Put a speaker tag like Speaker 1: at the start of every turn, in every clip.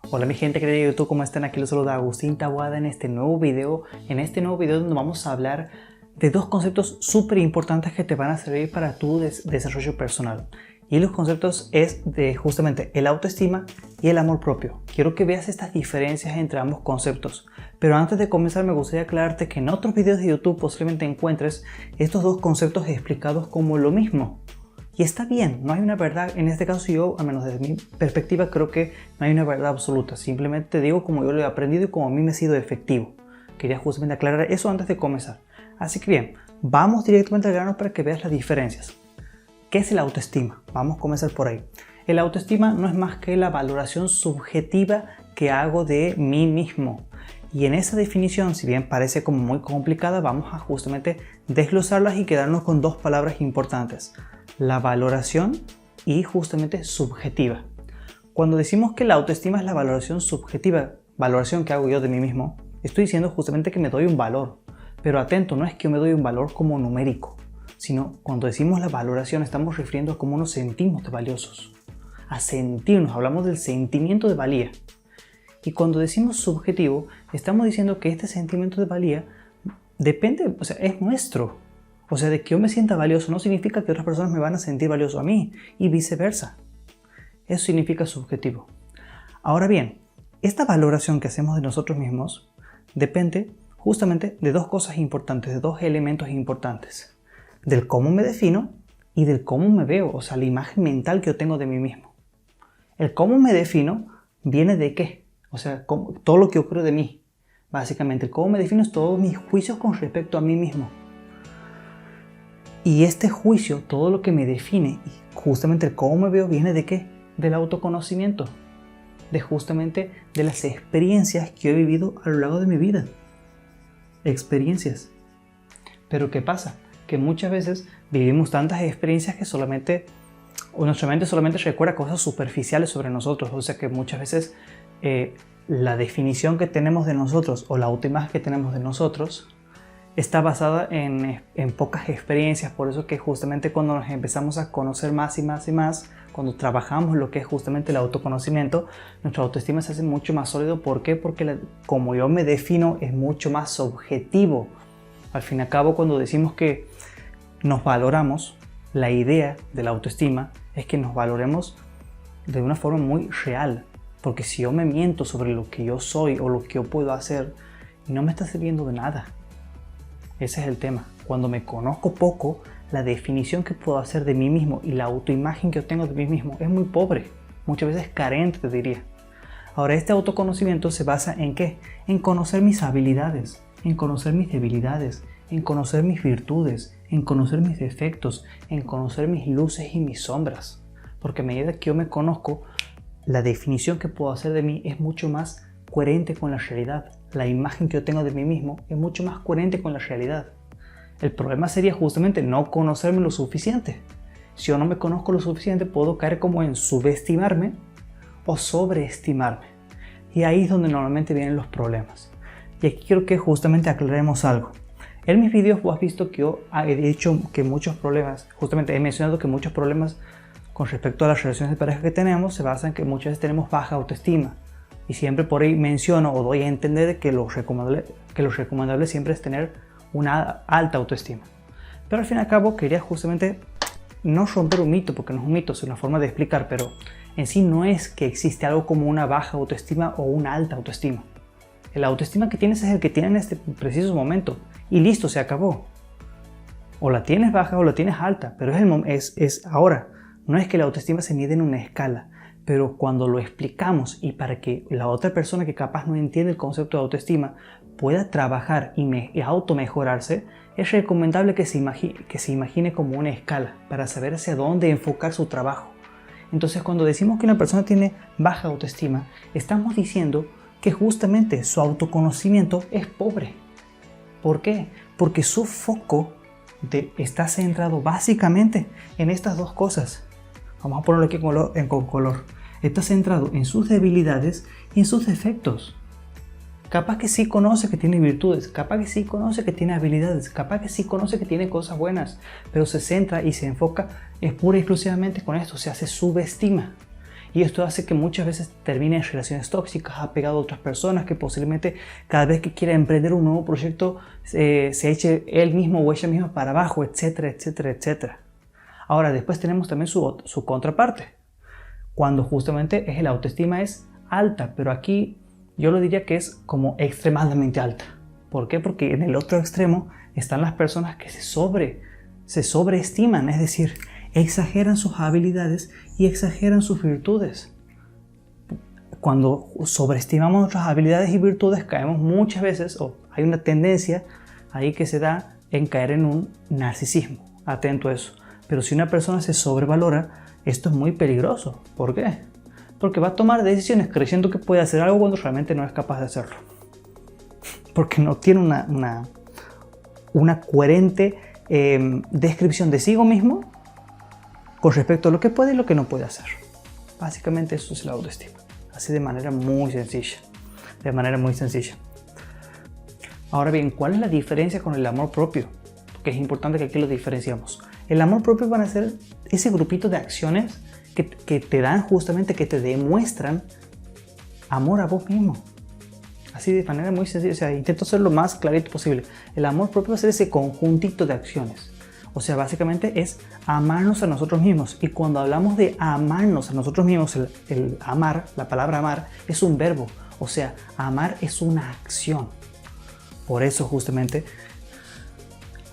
Speaker 1: Hola mi gente querida de YouTube, ¿cómo están? Aquí los saluda Agustín Taboada en este nuevo video. Donde vamos a hablar de dos conceptos súper importantes que te van a servir para tu desarrollo personal. Y los conceptos es de justamente el autoestima y el amor propio. Quiero que veas estas diferencias entre ambos conceptos. Pero antes de comenzar me gustaría aclararte que en otros videos de YouTube posiblemente encuentres estos dos conceptos explicados como lo mismo. Y está bien, no hay una verdad, en este caso yo, al menos desde mi perspectiva, creo que no hay una verdad absoluta. Simplemente te digo como yo lo he aprendido y como a mí me ha sido efectivo. Quería justamente aclarar eso antes de comenzar. Así que bien, vamos directamente al grano para que veas las diferencias. ¿Qué es el autoestima? Vamos a comenzar por ahí. El autoestima no es más que la valoración subjetiva que hago de mí mismo. Y en esa definición, si bien parece como muy complicada, vamos a justamente desglosarlas y quedarnos con dos palabras importantes. La valoración y justamente subjetiva. Cuando decimos que la autoestima es la valoración subjetiva, valoración que hago yo de mí mismo, estoy diciendo justamente que me doy un valor. Pero atento, no es que yo me doy un valor como numérico, sino cuando decimos la valoración estamos refiriendo a cómo nos sentimos de valiosos. A sentirnos, hablamos del sentimiento de valía. Y cuando decimos subjetivo, estamos diciendo que este sentimiento de valía depende, es nuestro. O sea, de que yo me sienta valioso no significa que otras personas me van a sentir valioso a mí y viceversa. Eso significa subjetivo. Ahora bien, esta valoración que hacemos de nosotros mismos depende justamente de dos cosas importantes, de dos elementos importantes. Del cómo me defino y del cómo me veo, o sea, la imagen mental que yo tengo de mí mismo. El cómo me defino viene de qué, o sea, todo lo que yo creo de mí. Básicamente, el cómo me defino es todos mis juicios con respecto a mí mismo. Y este juicio, todo lo que me define, y justamente el cómo me veo, viene de qué? Del autoconocimiento. Justamente de las experiencias que he vivido a lo largo de mi vida. Experiencias. Pero ¿qué pasa? Que muchas veces vivimos tantas experiencias que nuestra mente solamente recuerda cosas superficiales sobre nosotros. O sea que muchas veces la definición que tenemos de nosotros o la autoimagen que tenemos de nosotros está basada en pocas experiencias. Por eso que justamente cuando nos empezamos a conocer más y más y más, cuando trabajamos lo que es justamente el autoconocimiento, nuestra autoestima se hace mucho más sólido. ¿Por qué? Porque como yo me defino es mucho más objetivo. Al fin y al cabo, cuando decimos que nos valoramos, la idea de la autoestima es que nos valoremos de una forma muy real. Porque si yo me miento sobre lo que yo soy o lo que yo puedo hacer, no me está sirviendo de nada. Ese es el tema. Cuando me conozco poco, la definición que puedo hacer de mí mismo y la autoimagen que yo tengo de mí mismo es muy pobre, muchas veces carente, te diría. Ahora, este autoconocimiento se basa en ¿qué? En conocer mis habilidades, en conocer mis debilidades, en conocer mis virtudes, en conocer mis defectos, en conocer mis luces y mis sombras. Porque a medida que yo me conozco, la definición que puedo hacer de mí es mucho más coherente con la realidad. La imagen que yo tengo de mí mismo es mucho más coherente con la realidad. El problema sería justamente no conocerme lo suficiente. Si yo no me conozco lo suficiente, puedo caer como en subestimarme o sobreestimarme. Y ahí es donde normalmente vienen los problemas. Y aquí quiero que justamente aclaremos algo. En mis vídeos vos has visto que yo he dicho que muchos problemas, justamente he mencionado que muchos problemas con respecto a las relaciones de pareja que tenemos se basan en que muchas veces tenemos baja autoestima. Y siempre por ahí menciono o doy a entender que lo recomendable siempre es tener una alta autoestima. Pero al fin y al cabo quería justamente no romper un mito, porque no es un mito, es una forma de explicar, pero en sí no es que existe algo como una baja autoestima o una alta autoestima. La autoestima que tienes es el que tienes en este preciso momento y listo, se acabó. O la tienes baja o la tienes alta, pero es ahora. No es que la autoestima se mide en una escala. Pero cuando lo explicamos y para que la otra persona que capaz no entiende el concepto de autoestima pueda trabajar y automejorarse, es recomendable que se imagine como una escala para saber hacia dónde enfocar su trabajo. Entonces, cuando decimos que una persona tiene baja autoestima, estamos diciendo que justamente su autoconocimiento es pobre. ¿Por qué? Porque su foco está centrado básicamente en estas dos cosas. Vamos a ponerlo aquí con color. Está centrado en sus debilidades y en sus defectos. Capaz que sí conoce que tiene virtudes, capaz que sí conoce que tiene habilidades, capaz que sí conoce que tiene cosas buenas, pero se centra y se enfoca pura y exclusivamente con esto, se subestima. Y esto hace que muchas veces termine en relaciones tóxicas, apegado a otras personas, que posiblemente cada vez que quiera emprender un nuevo proyecto se eche él mismo o ella misma para abajo, etcétera, etcétera, etcétera. Ahora, después tenemos también su contraparte, cuando justamente la autoestima es alta, pero aquí yo lo diría que es como extremadamente alta. ¿Por qué? Porque en el otro extremo están las personas que se sobreestiman, es decir, exageran sus habilidades y exageran sus virtudes. Cuando sobreestimamos nuestras habilidades y virtudes, caemos muchas veces, o hay una tendencia ahí que se da en caer en un narcisismo. Atento a eso. Pero si una persona se sobrevalora, esto es muy peligroso. ¿Por qué? Porque va a tomar decisiones creyendo que puede hacer algo cuando realmente no es capaz de hacerlo. Porque no tiene una coherente descripción de sí mismo con respecto a lo que puede y lo que no puede hacer. Básicamente eso es la autoestima. Así de manera muy sencilla. De manera muy sencilla. Ahora bien, ¿cuál es la diferencia con el amor propio? Porque es importante que aquí lo diferenciamos. El amor propio van a ser ese grupito de acciones que te dan justamente, que te demuestran amor a vos mismo. Así de manera muy sencilla, o sea, intento ser lo más clarito posible. El amor propio va a ser ese conjuntito de acciones. O sea, básicamente es amarnos a nosotros mismos. Y cuando hablamos de amarnos a nosotros mismos, el amar, la palabra amar, es un verbo. O sea, amar es una acción. Por eso justamente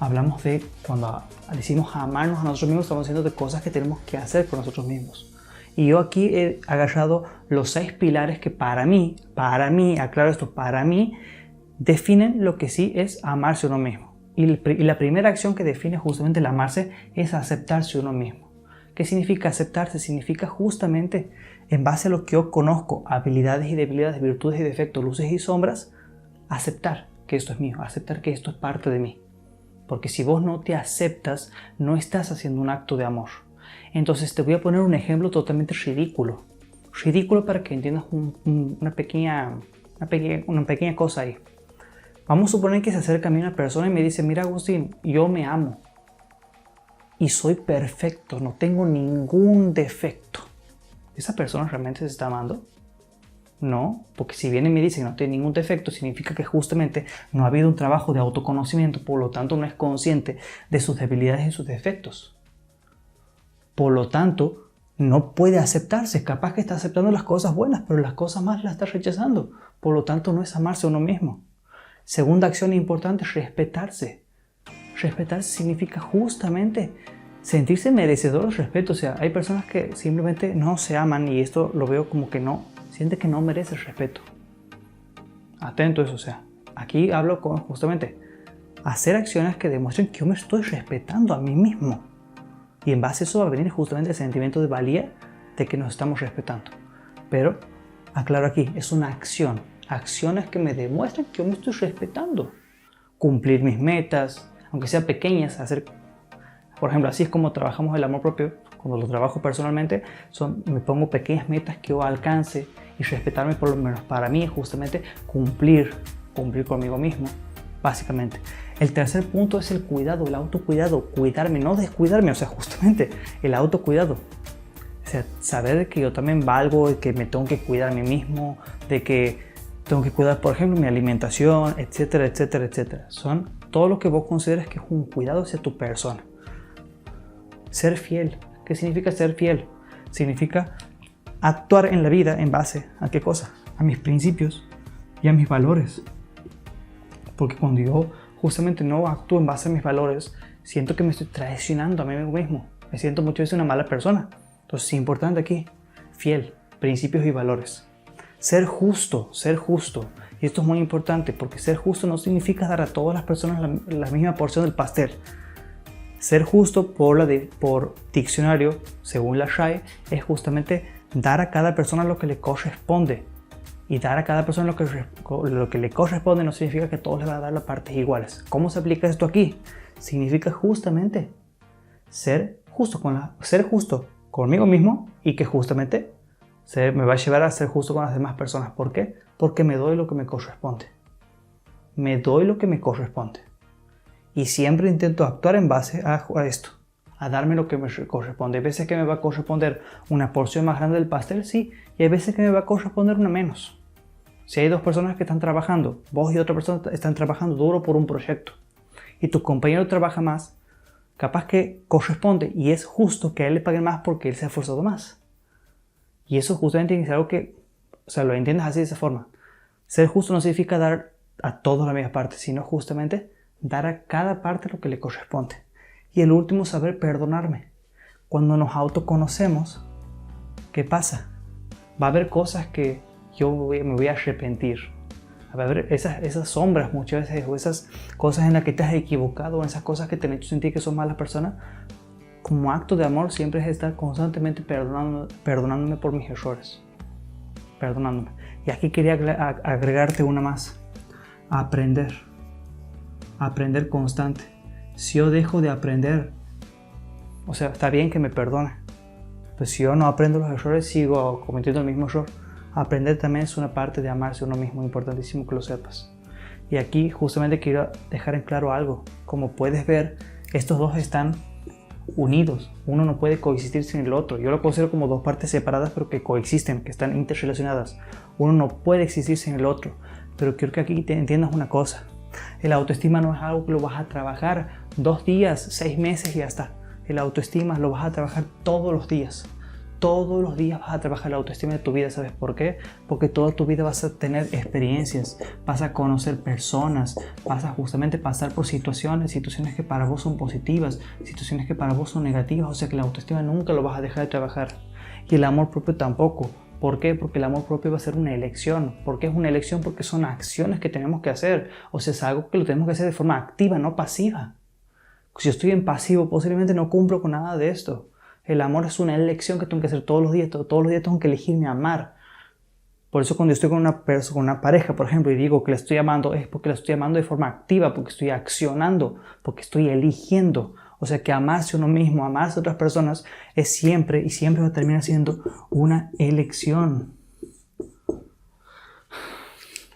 Speaker 1: hablamos de, cuando decimos amarnos a nosotros mismos, estamos diciendo de cosas que tenemos que hacer por nosotros mismos. Y yo aquí he agarrado los 6 pilares que para mí, aclaro esto, para mí, definen lo que sí es amarse a uno mismo. Y la primera acción que define justamente el amarse es aceptarse uno mismo. ¿Qué significa aceptarse? Significa justamente, en base a lo que yo conozco, habilidades y debilidades, virtudes y defectos, luces y sombras, aceptar que esto es mío, aceptar que esto es parte de mí. Porque si vos no te aceptas, no estás haciendo un acto de amor. Entonces te voy a poner un ejemplo totalmente ridículo. Ridículo para que entiendas una pequeña cosa ahí. Vamos a suponer que se acerca a mí una persona y me dice: mira, Agustín, yo me amo y soy perfecto, no tengo ningún defecto. ¿Esa persona realmente se está amando? No, porque si viene y me dice que no tiene ningún defecto, significa que justamente no ha habido un trabajo de autoconocimiento, por lo tanto no es consciente de sus debilidades y sus defectos. Por lo tanto, no puede aceptarse. Capaz que está aceptando las cosas buenas, pero las cosas malas las está rechazando. Por lo tanto, no es amarse a uno mismo. Segunda acción importante, respetarse. Respetarse significa justamente sentirse merecedor de respeto. O sea, hay personas que simplemente no se aman y esto lo veo como que no, siente que no merece el respeto. Atento a eso, o sea, aquí hablo con justamente hacer acciones que demuestren que yo me estoy respetando a mí mismo. Y en base a eso va a venir justamente el sentimiento de valía de que nos estamos respetando. Pero, aclaro aquí, es una acción. Acciones que me demuestran que yo me estoy respetando. Cumplir mis metas, aunque sean pequeñas, hacer... Por ejemplo, así es como trabajamos el amor propio. Cuando lo trabajo personalmente, me pongo pequeñas metas que yo alcance y respetarme, por lo menos para mí, justamente cumplir conmigo mismo, básicamente. El tercer punto es el cuidado, el autocuidado, cuidarme, no descuidarme, o sea, justamente el autocuidado. O sea, saber de que yo también valgo, de que me tengo que cuidar a mí mismo, de que tengo que cuidar, por ejemplo, mi alimentación, etcétera, etcétera, etcétera. Son todo lo que vos consideres que es un cuidado hacia tu persona. Ser fiel. ¿Qué significa ser fiel? Significa actuar en la vida en base a ¿qué cosa? A mis principios y a mis valores. Porque cuando yo justamente no actúo en base a mis valores, siento que me estoy traicionando a mí mismo. Me siento muchas veces una mala persona. Entonces es importante aquí, fiel, principios y valores. Ser justo. Y esto es muy importante porque ser justo no significa dar a todas las personas la misma porción del pastel. Ser justo por diccionario, según la RAE, es justamente dar a cada persona lo que le corresponde. Y dar a cada persona lo que le corresponde no significa que todos le van a dar las partes iguales. ¿Cómo se aplica esto aquí? Significa justamente ser justo conmigo mismo y que justamente me va a llevar a ser justo con las demás personas. ¿Por qué? Porque me doy lo que me corresponde. Y siempre intento actuar en base a a darme lo que me corresponde. Hay veces que me va a corresponder una porción más grande del pastel, sí, y hay veces que me va a corresponder una menos. Si hay dos personas que están trabajando, vos y otra persona están trabajando duro por un proyecto, y tu compañero trabaja más, capaz que corresponde y es justo que a él le paguen más porque él se ha esforzado más. Y eso justamente es algo que, o sea, lo entiendes así de esa forma. Ser justo no significa dar a todos la misma parte, sino justamente dar a cada parte lo que le corresponde. Y el último, saber perdonarme. Cuando nos autoconocemos, ¿qué pasa? Va a haber cosas que yo me voy a arrepentir. Va a haber esas sombras muchas veces, o esas cosas en las que te has equivocado, o esas cosas que te han hecho sentir que sos malas personas. Como acto de amor siempre es estar constantemente perdonándome por mis errores. Perdonándome. Y aquí quería agregarte una más. Aprender. Aprender constante. Si yo dejo de aprender, o sea, está bien que me perdone, pues si yo no aprendo los errores, sigo cometiendo el mismo error. Aprender también es una parte de amarse a uno mismo, importantísimo que lo sepas. Y aquí justamente quiero dejar en claro algo. Como puedes ver, estos dos están unidos. Uno no puede coexistir sin el otro. Yo lo considero como dos partes separadas, pero que coexisten, que están interrelacionadas. Uno no puede existir sin el otro. Pero quiero que aquí te entiendas una cosa. El autoestima no es algo que lo vas a trabajar 2 días, 6 meses y ya está. El autoestima lo vas a trabajar todos los días. Todos los días vas a trabajar la autoestima de tu vida. ¿Sabes por qué? Porque toda tu vida vas a tener experiencias, vas a conocer personas, vas a justamente pasar por situaciones que para vos son positivas, situaciones que para vos son negativas. O sea que la autoestima nunca lo vas a dejar de trabajar. Y el amor propio tampoco. ¿Por qué? Porque el amor propio va a ser una elección. ¿Por qué es una elección? Porque son acciones que tenemos que hacer. O sea, es algo que lo tenemos que hacer de forma activa, no pasiva. Si yo estoy en pasivo, posiblemente no cumplo con nada de esto. El amor es una elección que tengo que hacer todos los días. Todos los días tengo que elegirme amar. Por eso cuando yo estoy con una pareja, por ejemplo, y digo que la estoy amando, es porque la estoy amando de forma activa, porque estoy accionando, porque estoy eligiendo. O sea que amarse a uno mismo, amarse a otras personas, es siempre y siempre va a terminar siendo una elección.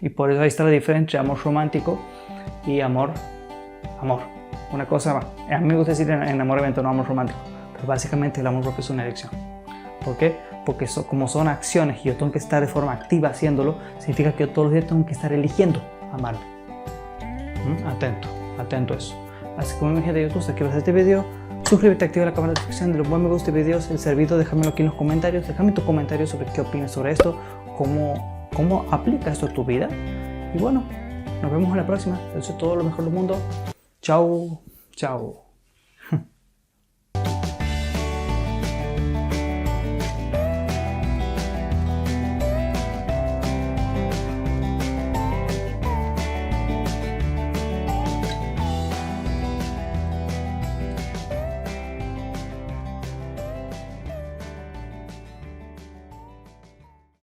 Speaker 1: Y por eso ahí está la diferencia entre amor romántico y amor. Una cosa, a mí me gusta decir enamoramiento, no amor romántico. Pero básicamente el amor propio es una elección. ¿Por qué? Porque como son acciones y yo tengo que estar de forma activa haciéndolo, significa que yo todos los días tengo que estar eligiendo amarme. Atento a eso. Así que como gente de YouTube, aquí va a ser este video. Suscríbete, activa la cámara de notificación de los buen me gusta y videos. El servido, déjamelo aquí en los comentarios. Déjame tu comentario sobre qué opinas sobre esto, cómo aplica esto a tu vida. Y bueno, nos vemos en la próxima. Eso es todo lo mejor del mundo. Chao.